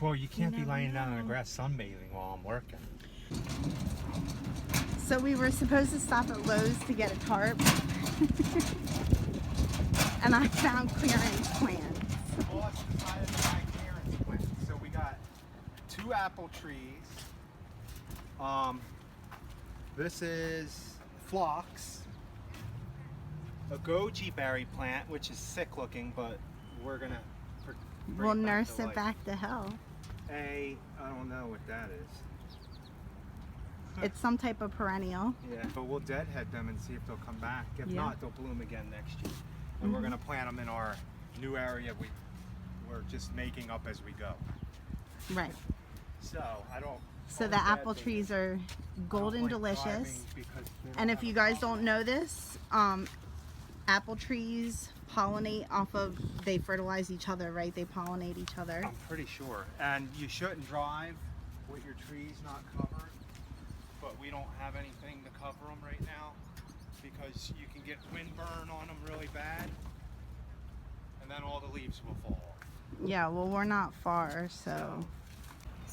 Well, you can't be laying down on the know. grass sunbathing while I'm working. So we were supposed to stop at Lowe's to get a tarp. And I found clearance plants. Boss decided to buy clearance plants. So we got 2 apple trees. This is phlox. A goji berry plant, which is sick looking, but we're gonna We'll nurse it back to health. I don't know what that is. It's some type of perennial. Yeah, but we'll deadhead them and see if they'll come back. If not, they'll bloom again next year. And we're gonna plant them in our new area we're just making up as we go. Right. So So the apple trees are golden delicious. And if you guys don't know this, apple trees pollinate off of, they fertilize each other, right? They pollinate each other. I'm pretty sure. And you shouldn't drive with your trees not covered, but we don't have anything to cover them right now because you can get windburn on them really bad and then all the leaves will fall off. Yeah, well, we're not far, so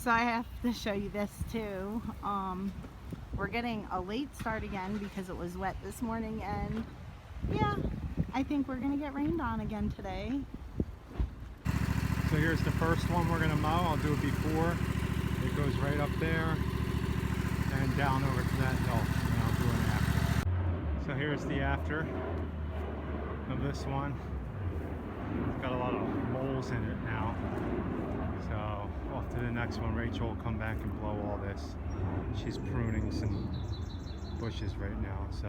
I have to show you this too. We're getting a late start again because it was wet this morning, and yeah, I think we're gonna get rained on again today. So here's the first one we're gonna mow. I'll do it before. It goes right up there and down over to that hill, and I'll do it after. So here's the after of this one. It's got a lot of moles in it now. So off to the next one. Rachel will come back and blow all this. She's pruning some bushes right now. So.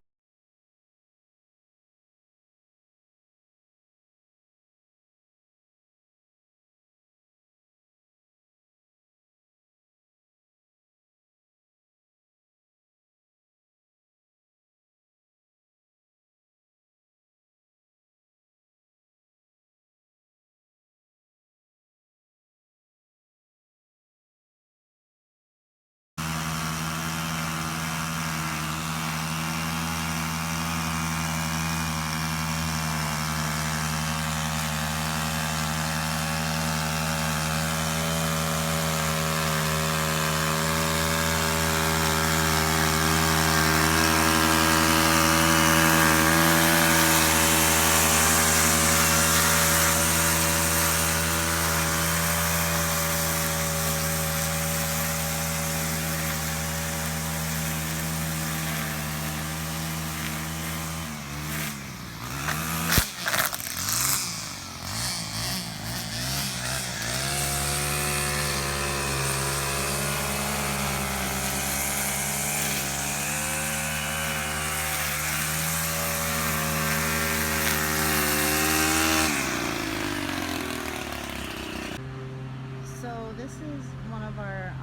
This is one of our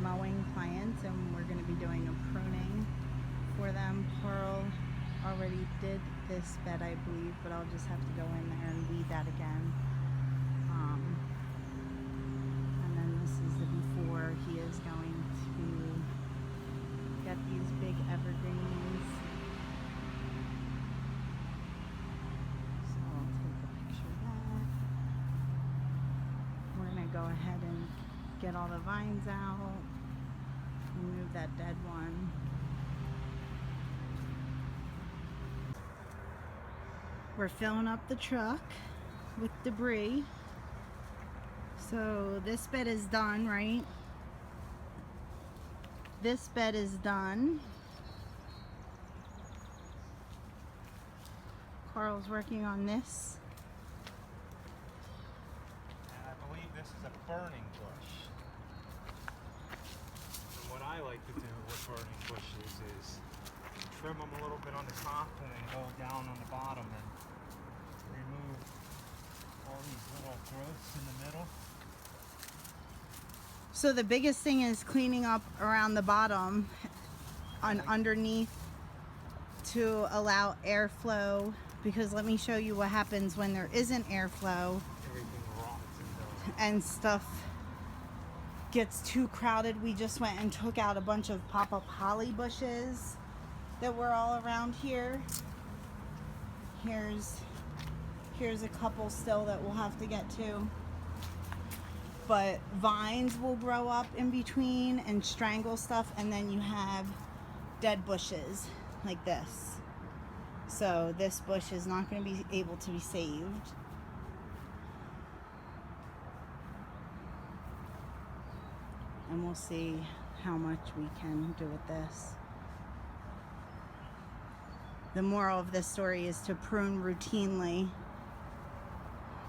mowing clients, and we're going to be doing a pruning for them. Pearl already did this bed, I believe, but I'll just have to go in there and weed that again. And then this is the before. He is going to get these big evergreens. So I'll take a picture of that. We're going to go ahead and get all the vines out, remove that dead one. We're filling up the truck with debris. So this bed is done, right? This bed is done. Carl's working on this. And I believe this is a burning bush. And what I like to do with burning bushes is trim them a little bit on the top and then go down on the bottom and remove all these little growths in the middle. So the biggest thing is cleaning up around the bottom and underneath to allow airflow, because let me show you what happens when there isn't airflow. Everything rots and stuff gets too crowded. We just went and took out a bunch of pop-up holly bushes that were all around here. Here's a couple still that we'll have to get to. but vines will grow up in between and strangle stuff, and then you have dead bushes like this. So this bush is not going to be able to be saved. And we'll see how much we can do with this. The moral of this story is to prune routinely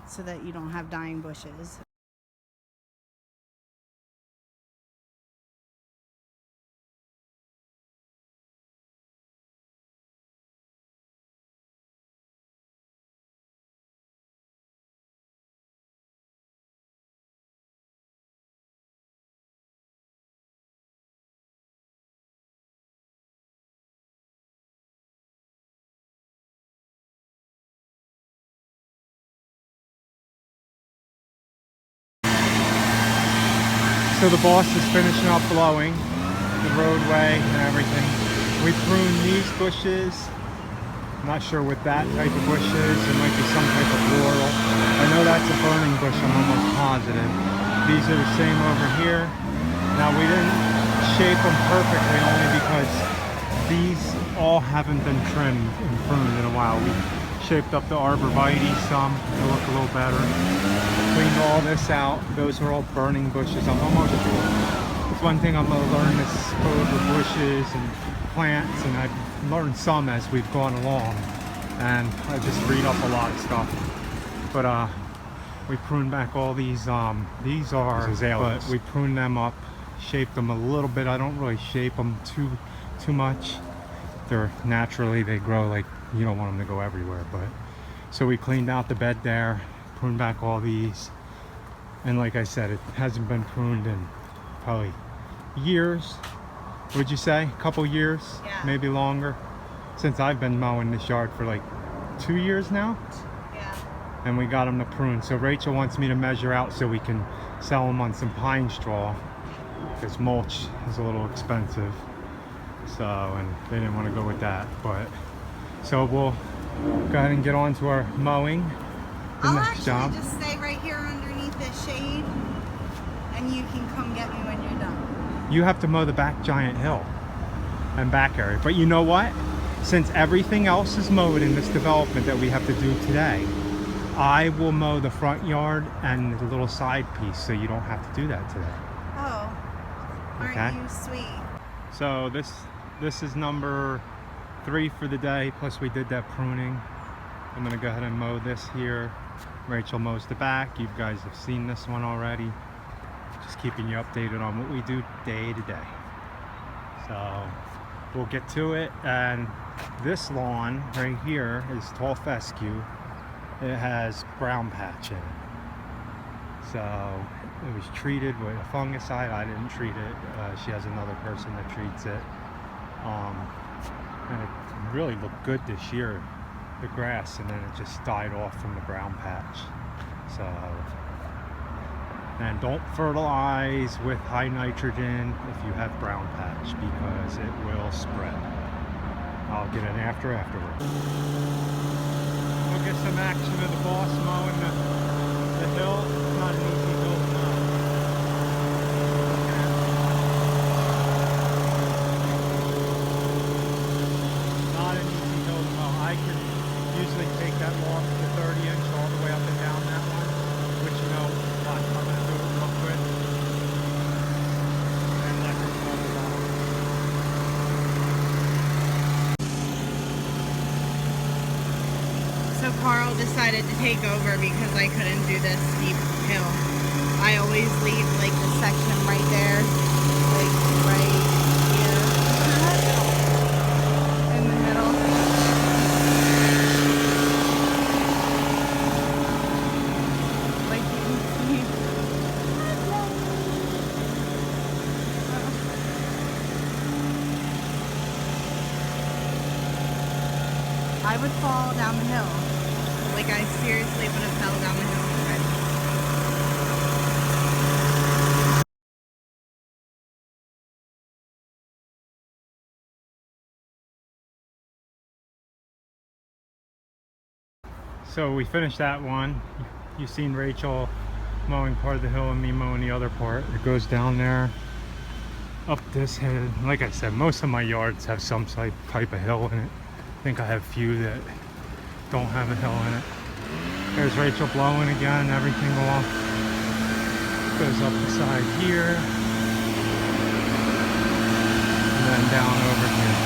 so that you don't have dying bushes. So the boss is finishing up blowing the roadway and everything. We pruned these bushes. I'm not sure what that type of bush is. It might be some type of laurel. I know that's a burning bush, I'm almost positive. These are the same over here. Now we didn't shape them perfectly only because these all haven't been trimmed and pruned in a while. We shaped up the arborvitae some to look a little better. Cleaned all this out. Those are all burning bushes. I'm almost sure. It's one thing I'm going to learn this code with bushes and plants, and I've learned some as we've gone along. And I just read up a lot of stuff. But we pruned back all these are azaleas. But we pruned them up, shaped them a little bit. I don't really shape them too much. They're naturally, they grow like you don't want them to go everywhere. But so we cleaned out the bed there, pruned back all these, and like I said, it hasn't been pruned in probably years. Would you say a couple years? Yeah. Maybe longer, since I've been mowing this yard for like 2 years now. Yeah. And we got them to prune. So Rachel wants me to measure out so we can sell them on some pine straw, because mulch is a little expensive. So, and they didn't want to go with that, but so we'll go ahead and get on to our mowing. I'll actually just stay right here underneath this shade, and you can come get me when you're done. You have to mow the back giant hill and back area, but you know what? Since everything else is mowed in this development that we have to do today, I will mow the front yard and the little side piece, so you don't have to do that today. Oh, aren't you sweet? So this is number 3 for the day, plus we did that pruning. I'm gonna go ahead and mow this here. Rachel mows the back. You guys have seen this one already. Just keeping you updated on what we do day to day. So we'll get to it. And this lawn right here is tall fescue. It has brown patch in it. So it was treated with a fungicide. I didn't treat it. She has another person that treats it. And it really looked good this year, the grass, and then it just died off from the brown patch. So, and don't fertilize with high nitrogen if you have brown patch, because it will spread. I'll get an afterwards. We'll get some action of the boss mowing the hill. It's not an easy hill to mow. Not an easy hill to mow. I can usually take that long to 30 inch all the way up and down that one, which you know, watch, I'm going to do it real quick and let her mow along. So Carl decided to take over because I couldn't do this steep hill. I always leave like the section right there, like right here in the middle. Like you can see. I would fall down the hill. Like I seriously would have fell down the hill already. So we finished that one. You've seen Rachel mowing part of the hill and me mowing the other part. It goes down there, up this head. Like I said, most of my yards have some type of hill in it. I think I have a few that don't have a hill in it. There's Rachel blowing again, everything off. Goes up the side here. And then down over here.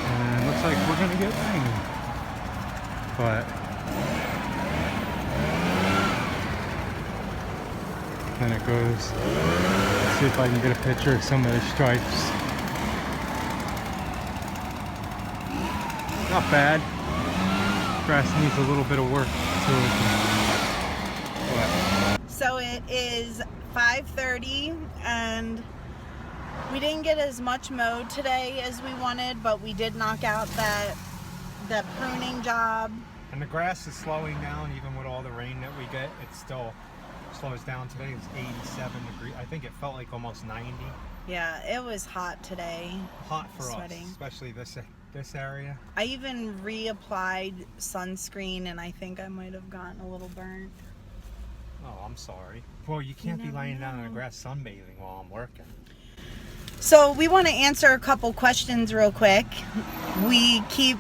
And it looks like we're gonna get rain. But then it goes, let's see if I can get a picture of some of the stripes. Not bad. Grass needs a little bit of work to it. So it is 5:30 and we didn't get as much mowed today as we wanted, but we did knock out that pruning job. And the grass is slowing down even with all the rain that we get. It still slows down. Today it's 87 degrees. I think it felt like almost 90. Yeah, it was hot today. Hot for Sweating. us, especially this area. I even reapplied sunscreen and I think I might have gotten a little burnt. Oh, I'm sorry. Well, you can't be never lying down in the know. grass sunbathing while I'm working. So we want to answer a couple questions real quick. We keep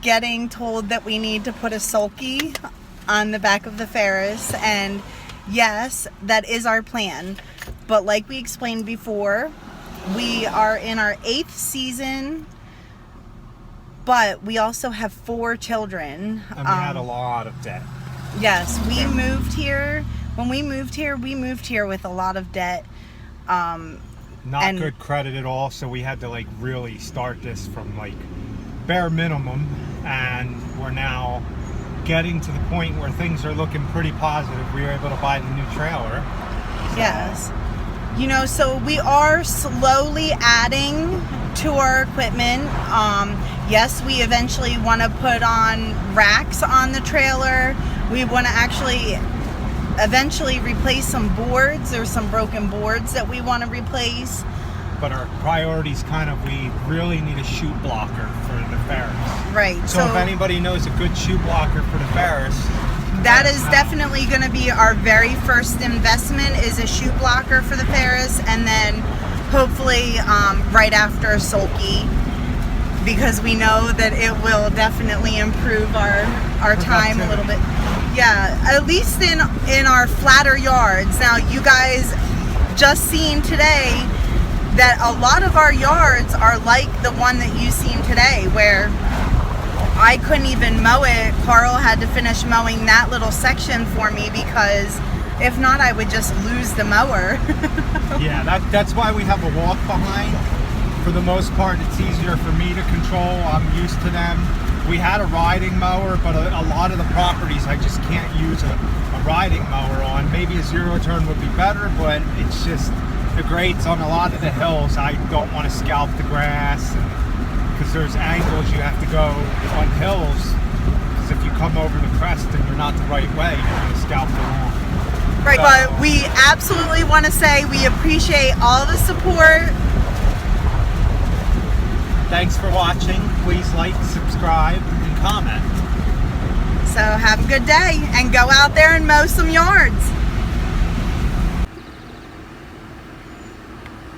getting told that we need to put a sulky on the back of the Ferris, and yes, that is our plan. But like we explained before, we are in our 8th season, but we also have 4 children. And we had a lot of debt. Yes, we moved here. When we moved here with a lot of debt. Not good credit at all, so we had to like really start this from like bare minimum, and we're now getting to the point where things are looking pretty positive. We were able to buy the new trailer. So. Yes. You know, so we are slowly adding to our equipment. Yes, we eventually want to put on racks on the trailer. We want to actually eventually replace some boards. There's some broken boards that we want to replace. But our priorities we really need a chute blocker for the Ferris. Right. So if anybody knows a good chute blocker for the Ferris, that is definitely going to be our very first investment, is a chute blocker for the Ferris, and then hopefully right after a sulky, because we know that it will definitely improve our time a little bit. Yeah, at least in our flatter yards. Now you guys just seen today that a lot of our yards are like the one that you seen today, where I couldn't even mow it. Carl had to finish mowing that little section for me, because if not, I would just lose the mower. Yeah, that's why we have a walk behind. For the most part, it's easier for me to control. I'm used to them. We had a riding mower, but a lot of the properties I just can't use a riding mower on. Maybe a zero turn would be better, but it's just the grades on a lot of the hills. I don't want to scalp the grass, because there's angles you have to go on hills, because if you come over the crest and you're not the right way, you're going to scalp the lawn. Right, but we absolutely want to say we appreciate all the support. Thanks for watching. Please like, subscribe, and comment. So have a good day, and go out there and mow some yards.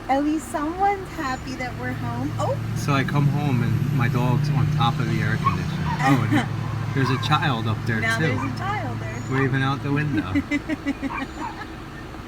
At least someone's happy that we're home. Oh! So I come home and my dog's on top of the air conditioner. Oh, and there's a child up there now too. There's a child there. Waving out the window.